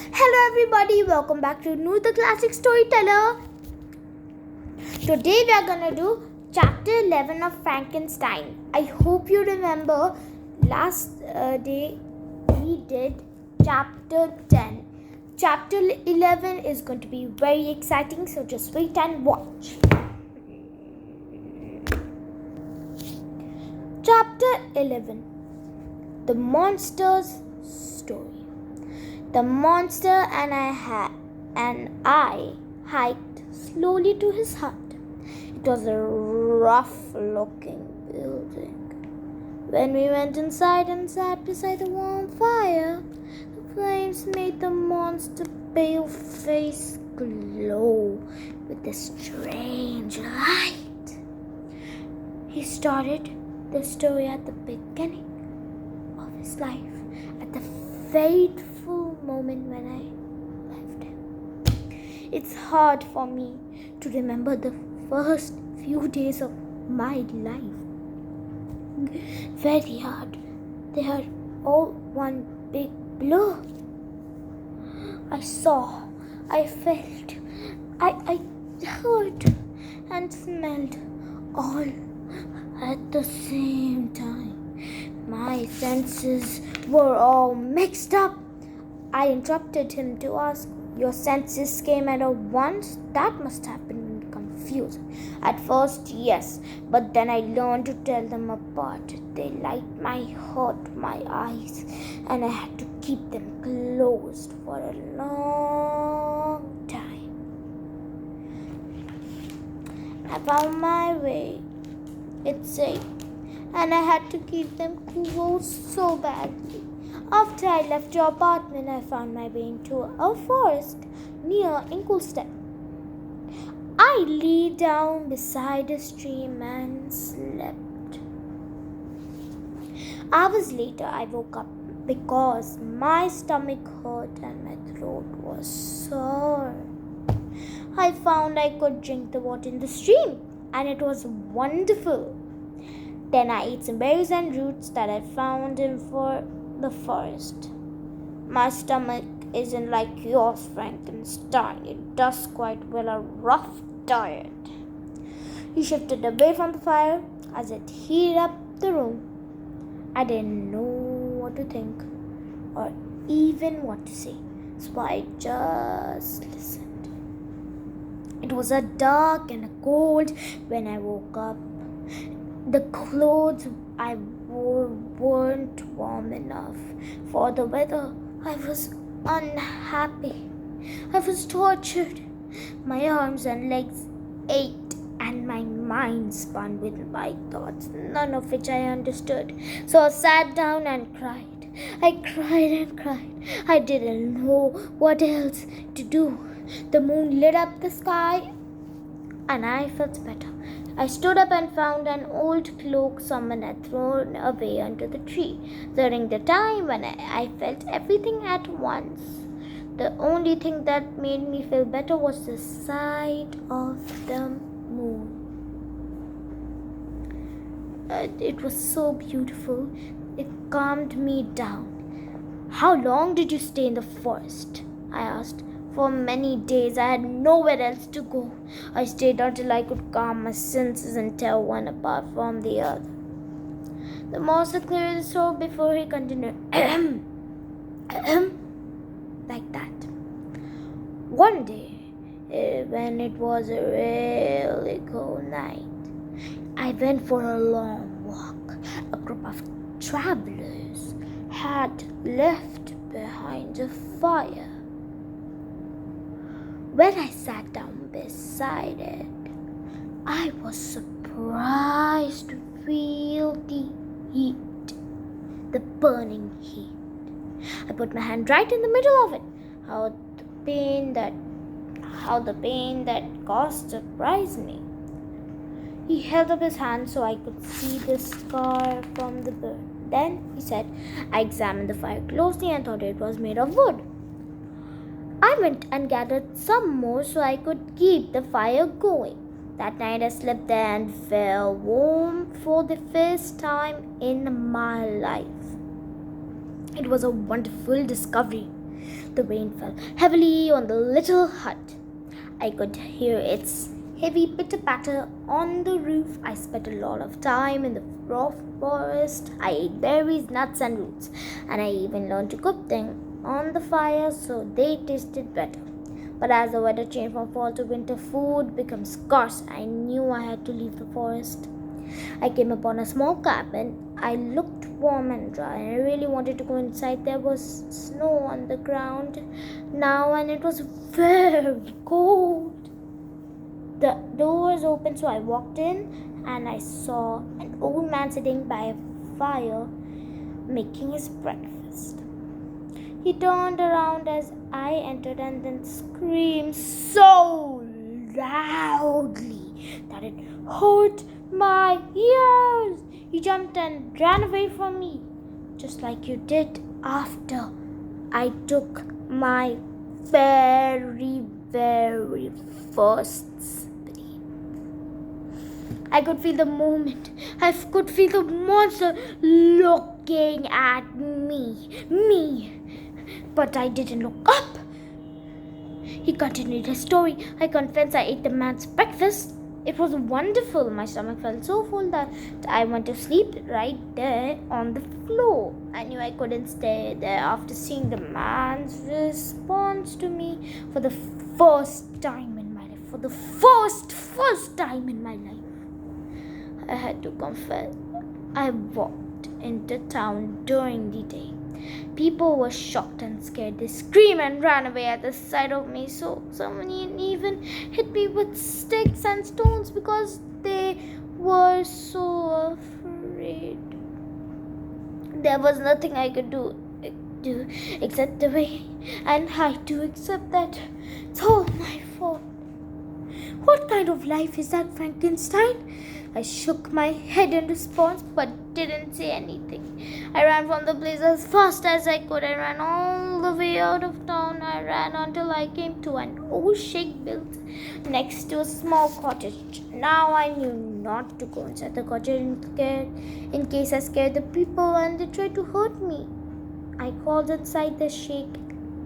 Hello everybody, welcome back to New the Classic Storyteller. Today we are gonna do chapter 11 of Frankenstein. I hope you remember last day we did chapter 10. Chapter 11 is going to be very exciting, so just wait and watch. Chapter 11. The Monster's Story. The monster and I hiked slowly to his hut. It was a rough-looking building. When we went inside and sat beside the warm fire, the flames made the monster's pale face glow with a strange light. He started the story at the beginning of his life, at the fateful moment when I left him. It's hard for me to remember the first few days of my life. Very hard. They are all one big blur. I saw, I felt, I heard and smelled all at the same time. My senses were all mixed up. I interrupted him to ask, "Your senses came at once? That must have been confusing." At first, yes, but then I learned to tell them apart. They liked my heart, my eyes, and I had to keep them closed for a long time. I found my way, it's safe, and I had to keep them closed so badly. After I left your apartment, I found my way into a forest near Ingolstadt. I lay down beside a stream and slept. Hours later, I woke up because my stomach hurt and my throat was sore. I found I could drink the water in the stream, and it was wonderful. Then I ate some berries and roots that I found in the forest. My stomach isn't like yours, Frankenstein. It does quite well a rough diet. He shifted away from the fire as it heated up the room. I didn't know what to think or even what to say, so I just listened. It was a dark and cold when I woke up. The clothes I wore weren't warm enough for the weather. I was unhappy. I was tortured. My arms and legs ached and my mind spun with my thoughts, none of which I understood. So I sat down and cried. I cried and cried. I didn't know what else to do. The moon lit up the sky and I felt better. I stood up and found an old cloak someone had thrown away under the tree. During the time when I felt everything at once, the only thing that made me feel better was the sight of the moon. It was so beautiful. It calmed me down. "How long did you stay in the forest?" I asked. "For many days. I had nowhere else to go. I stayed until I could calm my senses and tell one apart from the other." The monster cleared his throat before he continued. Like that. "One day, when it was a really cold night, I went for a long walk. A group of travelers had left behind a fire. When I sat down beside it, I was surprised to feel the heat, the burning heat. I put my hand right in the middle of it. How the pain that caused surprised me. He held up his hand so I could see the scar from the burn. Then he said, I examined the fire closely and thought it was made of wood. I went and gathered some more so I could keep the fire going. That night I slept there and felt warm for the first time in my life. It was a wonderful discovery. The rain fell heavily on the little hut. I could hear its heavy pitter-patter on the roof. I spent a lot of time in the forest. I ate berries, nuts, and roots, and I even learned to cook them on the fire so they tasted better. But as the weather changed from fall to winter, food became scarce. I knew I had to leave the forest. I came upon a small cabin. I looked warm and dry. I really wanted to go inside. There was snow on the ground now, and it was very cold. The door was open, so I walked in, and I saw an old man sitting by a fire making his breakfast. He turned around as I entered and then screamed so loudly that it hurt my ears. He jumped and ran away from me, just like you did after I took my very, very first sleep. I could feel the moment. I could feel the monster looking at me. But I didn't look up. He continued his story. I confess I ate the man's breakfast. It was wonderful. My stomach felt so full that I went to sleep right there on the floor. I knew I couldn't stay there after seeing the man's response to me for the first time in my life. For the first time in my life. I had to confess. I walked into town during the day. People were shocked and scared. They screamed and ran away at the sight of me. So someone even hit me with sticks and stones because they were so afraid. There was nothing I could do except away, and I do accept that it's all my fault. What kind of life is that, Frankenstein? I shook my head in response but didn't say anything. I ran from the place as fast as I could. I ran all the way out of town. I ran until I came to an old shack built next to a small cottage. Now I knew not to go inside the cottage in case I scared the people and they tried to hurt me. I crawled inside the shack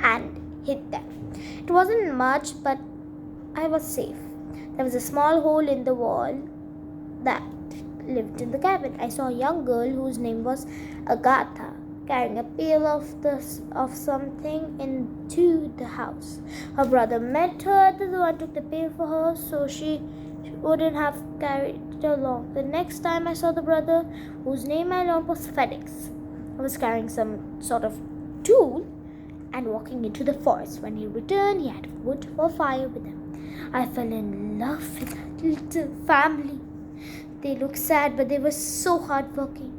and hid them. It wasn't much, but I was safe. There was a small hole in the wall that lived in the cabin. I saw a young girl whose name was Agatha carrying a pail of something into the house. Her brother met her at the door and took the pail for her so she wouldn't have carried it along. The next time I saw the brother, whose name I learned was Felix, he was carrying some sort of tool and walking into the forest. When he returned, he had wood for fire with him. I fell in love with that little family. They looked sad, but they were so hardworking.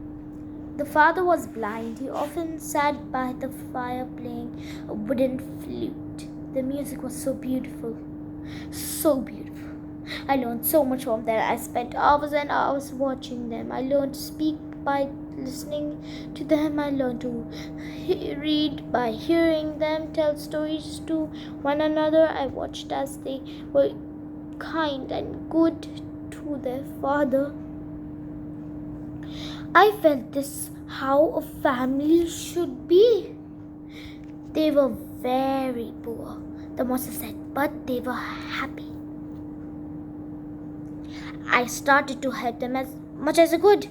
The father was blind. He often sat by the fire playing a wooden flute. The music was so beautiful. So beautiful. I learned so much from them. I spent hours and hours watching them. I learned to speak by listening to them. I learned to read by hearing them tell stories to one another. I watched as they were kind and good to their father. I felt this how a family should be. They were very poor, the monster said, but they were happy. I started to help them as much as I could.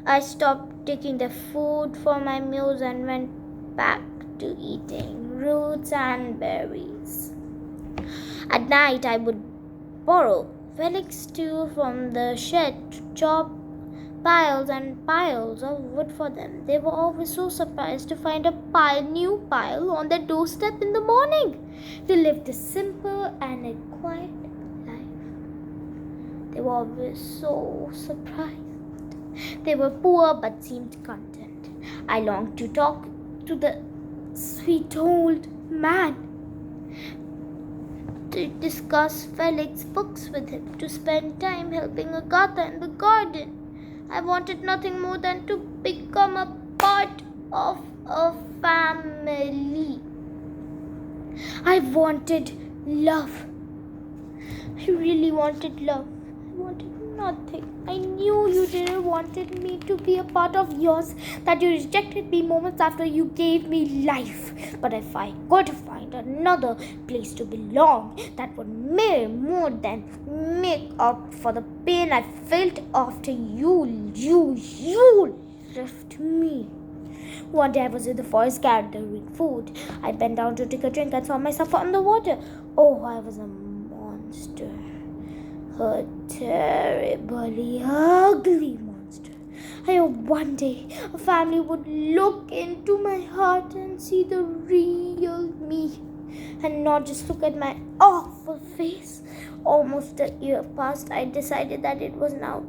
I stopped taking their food for my meals and went back to eating roots and berries. At night, I would borrow Felix stew from the shed to chop piles and piles of wood for them. They were always so surprised to find a new pile on their doorstep in the morning. They lived a simple and a quiet life. They were always so surprised. They were poor but seemed content. I longed to talk to the sweet old man, to discuss Felix's books with him, to spend time helping Agatha in the garden. I wanted nothing more than to become a part of a family. I wanted love. I really wanted love. I wanted nothing. I knew you didn't wanted me to be a part of yours, that you rejected me moments after you gave me life. But if I could find another place to belong, that would more than make up for the pain I felt after you left me. One day I was in the forest gathering food. I bent down to take a drink and saw myself on the water. Oh, I was a monster. A terribly ugly monster. I hope one day a family would look into my heart and see the real me and not just look at my awful face. Almost a year passed. I decided that it was now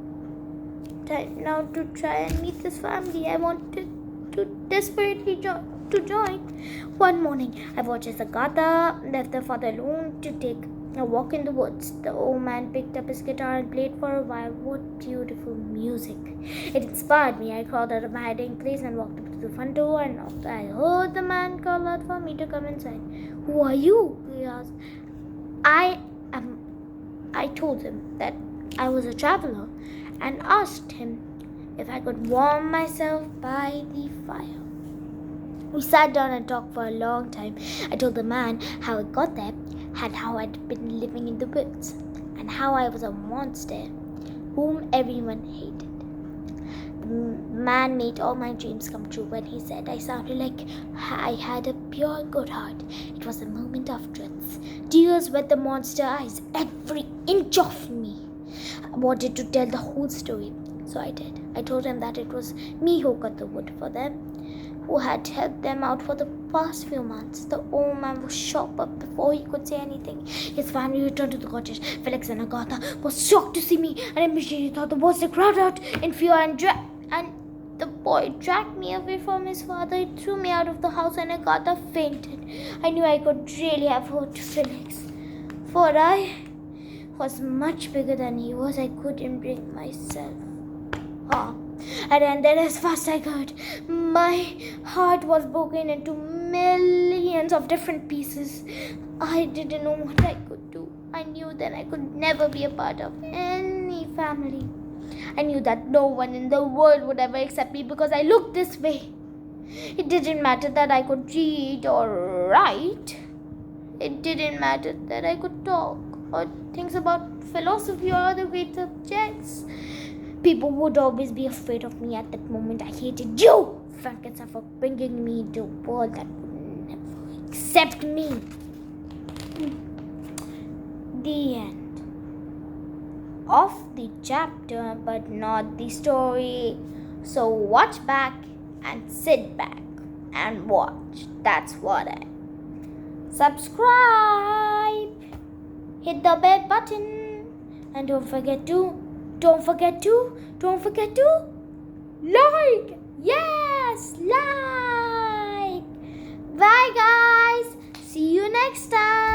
time to try and meet this family. I wanted to desperately to join. One morning, I watched as Agatha left their father alone to take a walk in the woods. The old man picked up his guitar and played for a while. What beautiful music! It inspired me. I crawled out of my hiding place and walked up to the front door and knocked. I heard the man call out for me to come inside. "Who are you?" he asked. I told him that I was a traveler and asked him if I could warm myself by the fire. We sat down and talked for a long time. I told the man how I got there and how I'd been living in the woods and how I was a monster whom everyone hated. The man made all my dreams come true when he said I sounded like I had a pure good heart. It was a moment of truth. Tears wet the monster eyes, every inch of me. I wanted to tell the whole story, so I did. I told him that it was me who cut the wood for them, who had helped them out for the past few months. The old man was shocked, but before he could say anything, his family returned to the cottage. Felix and Agatha was shocked to see me and immediately thought the worst. They cried out in fear and the boy dragged me away from his father. He threw me out of the house and Agatha fainted. I knew I could really have hurt Felix, for I was much bigger than he was. I couldn't bring myself. I ran there as fast as I could. My heart was broken into millions of different pieces. I didn't know what I could do. I knew that I could never be a part of any family. I knew that no one in the world would ever accept me because I looked this way. It didn't matter that I could read or write. It didn't matter that I could talk or things about philosophy or other great subjects. People would always be afraid of me at that moment. I hated you, Frankenstein, for bringing me into a world that would never accept me. The end of the chapter, but not the story. So watch back and sit back and watch. That's what I subscribe. Hit the bell button and don't forget to like. Yes, like. Bye guys. See you next time.